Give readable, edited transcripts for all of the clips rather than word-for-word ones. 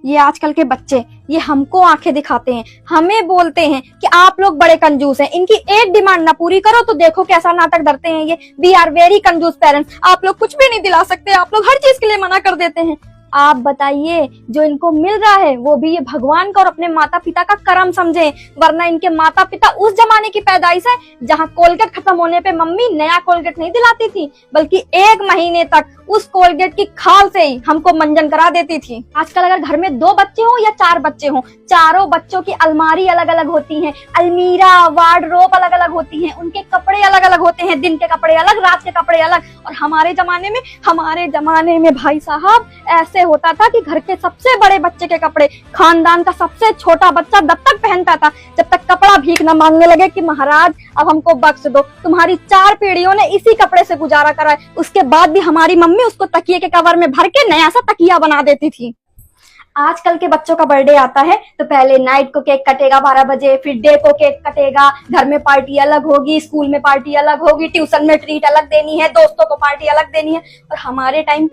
ये आजकल के बच्चे ये हमको आंखें दिखाते हैं, हमें बोलते हैं कि आप लोग बड़े कंजूस हैं। इनकी एक डिमांड ना पूरी करो तो देखो कैसा नाटक धरते हैं ये। वी आर वेरी कंजूस पेरेंट्स। आप लोग कुछ भी नहीं दिला सकते, आप लोग हर चीज के लिए मना कर देते हैं। आप बताइए, जो इनको मिल रहा है वो भी ये भगवान का और अपने माता पिता का करम समझे, वरना इनके माता पिता उस जमाने की पैदाइश है जहाँ कोलगेट खत्म होने पे मम्मी नया कोलगेट नहीं दिलाती थी, बल्कि 1 महीने तक उस कोलगेट की खाल से ही हमको मंजन करा देती थी। आजकल अगर घर में 2 बच्चे हो या 4 बच्चे हो, चारों बच्चों की अलमारी अलग अलग होती है, अलमीरा वार्डरोब अलग अलग होती है, उनके कपड़े अलग अलग होते हैं, दिन के कपड़े अलग, रात के कपड़े अलग। और हमारे जमाने में भाई साहब ऐसे होता था कि घर के सबसे बड़े बच्चे के कपड़े खानदान का सबसे छोटा बच्चा तब तक पहनता था जब तक कपड़ा भीख न मांगने लगे कि महाराज अब हमको बख्श दो। तुम्हारी 4 पीढ़ियों ने इसी कपड़े से गुजारा करा है। उसके बाद भी हमारी मम्मी उसको तकिए के कवर में भर के नया सा तकिया बना देती थी। आजकल के बच्चों का बर्थडे आता है तो पहले नाइट को केक कटेगा 12 बजे, फिर डे को केक कटेगा, घर में पार्टी अलग होगी, स्कूल में पार्टी अलग होगी, ट्यूशन में ट्रीट अलग देनी है, दोस्तों को पार्टी अलग देनी है। और हमारे टाइम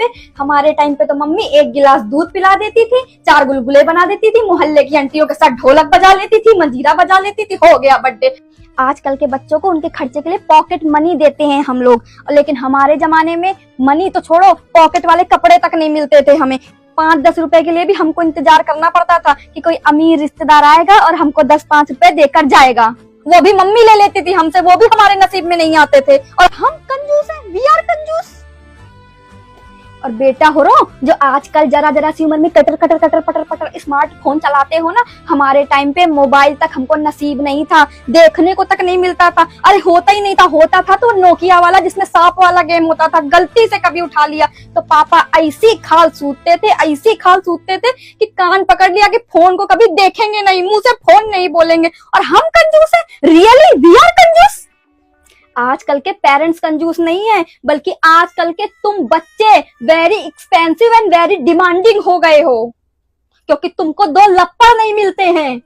पे तो मम्मी 1 गिलास दूध पिला देती थी, 4 गुलगुले बना देती थी, मोहल्ले की आंटियों के साथ ढोलक बजा लेती थी, मंजीरा बजा लेती थी, हो गया बर्थडे। आजकल के बच्चों को उनके खर्चे के लिए पॉकेट मनी देते हैं हम लोग, लेकिन हमारे जमाने में मनी तो छोड़ो, पॉकेट वाले कपड़े तक नहीं मिलते थे। हमें 5-10 रुपए के लिए भी हमको इंतजार करना पड़ता था कि कोई अमीर रिश्तेदार आएगा और हमको 10-5 रुपए देकर जाएगा। वो भी मम्मी ले लेती थी हमसे, वो भी हमारे नसीब में नहीं आते थे। और हम कंजूस हैं, वी आर कंजूस। और बेटा हो रो जो आजकल जरा सी उम्र में कटर पटर स्मार्टफोन चलाते हो ना, हमारे टाइम पे मोबाइल तक हमको नसीब नहीं था, देखने को तक नहीं मिलता था। अरे होता ही नहीं था, होता था तो नोकिया वाला जिसमें सांप वाला गेम होता था, गलती से कभी उठा लिया तो पापा ऐसी खाल सूतते थे कि कान पकड़ लिया कि फोन को कभी देखेंगे नहीं, मुंह से फोन नहीं बोलेंगे। और हम कंजूस है, रियली वी आर कंजूस। आजकल के पेरेंट्स कंजूस नहीं है, बल्कि आजकल के तुम बच्चे very expensive and very demanding हो गए हो, क्योंकि तुमको 2 लप्पड़ नहीं मिलते हैं।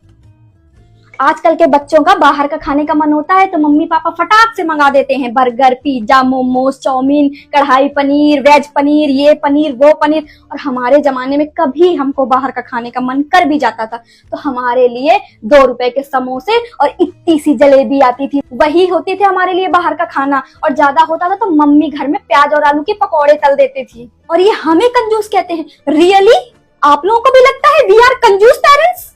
आजकल के बच्चों का बाहर का खाने का मन होता है तो मम्मी पापा फटाक से मंगा देते हैं बर्गर, पिज्जा, मोमोज, चाउमीन, कढ़ाई पनीर, वेज पनीर, ये पनीर वो पनीर। और हमारे जमाने में कभी हमको बाहर का खाने का मन कर भी जाता था तो हमारे लिए 2 रुपए के समोसे और इतनी सी जलेबी आती थी, वही होती थी हमारे लिए बाहर का खाना। और ज्यादा होता था तो मम्मी घर में प्याज और आलू के पकौड़े तल देती थी। और ये हमें कंजूस कहते हैं। रियली आप लोगों को भी लगता है वी आर कंजूस पेरेंट्स?